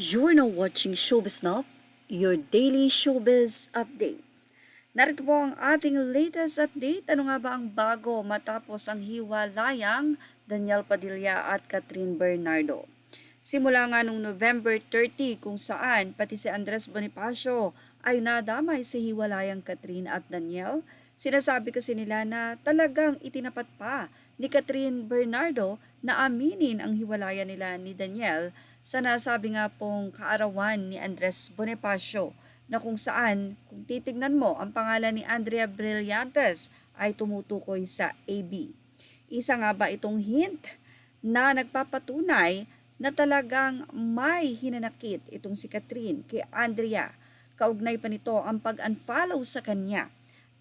You're now watching Showbiz Now, your daily showbiz update. Narito po ang ating latest update. Ano nga ba ang bago matapos ang hiwalayang Daniel Padilla at Catherine Bernardo? Simula nga noong November 30 kung saan pati si Andres Bonifacio ay nadamay sa hiwalayang Catherine at Daniel, sinasabi kasi nila na talagang itinapat pa ni Catherine Bernardo na aminin ang hiwalayan nila ni Daniel sa nasabi nga pong kaarawan ni Andres Bonifacio na kung saan, kung titignan mo, ang pangalan ni Andrea Brillantes ay tumutukoy sa AB. Isa nga ba itong hint na nagpapatunay na talagang may hinanakit itong si Catherine kay Andrea? Kaugnay pa nito ang pag-unfollow sa kanya.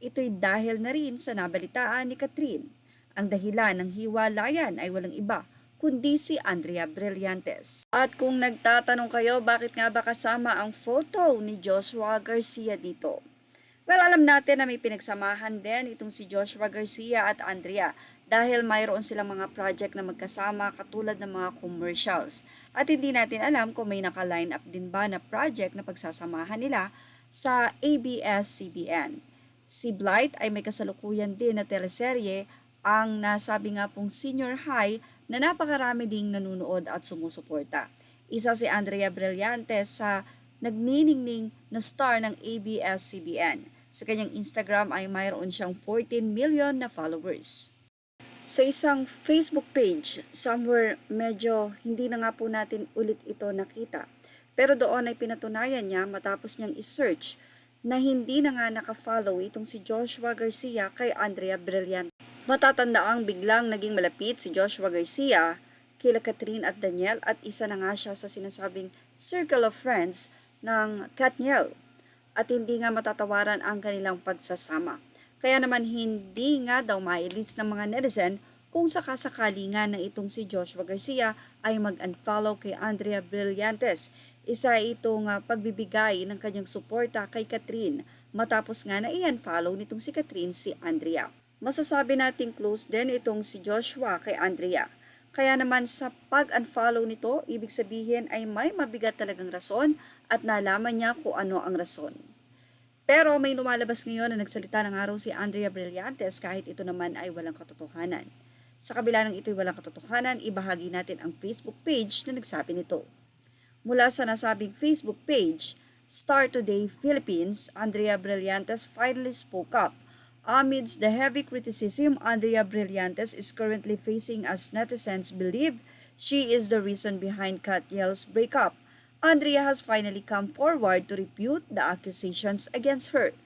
Ito'y dahil na rin sa nabalitaan ni Catherine. Ang dahilan ng hiwalayan ay walang iba kundi si Andrea Brillantes. At kung nagtatanong kayo bakit nga ba kasama ang photo ni Joshua Garcia dito? Well, alam natin na may pinagsamahan din itong si Joshua Garcia at Andrea dahil mayroon silang mga project na magkasama katulad ng mga commercials. At hindi natin alam kung may naka-line up din ba na project na pagsasamahan nila sa ABS-CBN. Si Blight ay may kasalukuyan din na teleserye ang nasabi nga pong senior high na napakarami ding nanunood at sumusuporta. Isa si Andrea Brillantes sa nagniningning na star ng ABS-CBN. Sa kanyang Instagram ay mayroon siyang 14 million na followers. Sa isang Facebook page, somewhere medyo hindi na nga po natin ulit ito nakita. Pero doon ay pinatunayan niya matapos niyang isearch na hindi na nga nakafollow itong si Joshua Garcia kay Andrea Brillantes. Matatandaang biglang naging malapit si Joshua Garcia kila Catherine at Daniel at isa na nga siya sa sinasabing circle of friends ng Katniel at hindi nga matatawaran ang kanilang pagsasama. Kaya naman hindi nga daw mailis ng mga netizen kung sakasakali nga na itong si Joshua Garcia ay mag-unfollow kay Andrea Brillantes. Isa itong pagbibigay ng kanyang suporta kay Catherine matapos nga na i-unfollow nitong si Catherine si Andrea. Masasabi nating close din itong si Joshua kay Andrea. Kaya naman sa pag-unfollow nito, ibig sabihin ay may mabigat talagang rason at nalaman niya kung ano ang rason. Pero may lumalabas ngayon na nagsalita ng araw si Andrea Brillantes kahit ito naman ay walang katotohanan. Sa kabila ng ito'y walang katotohanan, ibahagi natin ang Facebook page na nagsabi nito. Mula sa nasabing Facebook page, Star Today Philippines, Andrea Brillantes finally spoke up. Amidst the heavy criticism Andrea Brillantes is currently facing as netizens believe she is the reason behind Katniel's breakup, Andrea has finally come forward to refute the accusations against her.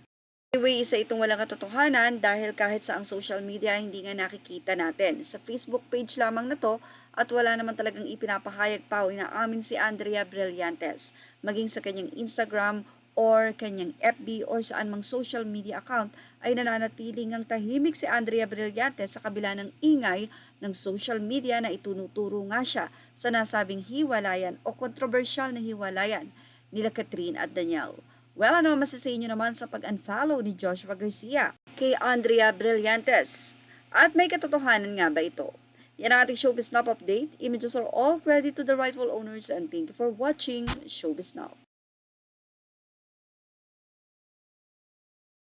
Anyway, isa itong walang katotohanan dahil kahit sa ang social media hindi nga nakikita natin. Sa Facebook page lamang na to at wala naman talagang ipinapahayag pa o inaamin si Andrea Brillantes maging sa kanyang Instagram or kanyang FB or saan mang social media account ay nananatiling ang tahimik si Andrea Brillantes sa kabila ng ingay ng social media na itunuturo nga siya sa nasabing hiwalayan o kontrobersyal na hiwalayan nila Catherine at Daniel. Well, ano masasay niyo naman sa pag-unfollow ni Joshua Garcia kay Andrea Brillantes? At may katotohanan nga ba ito? Yan ang ating Showbiz Now update. Images are all credit to the rightful owners and thank you for watching Showbiz Now.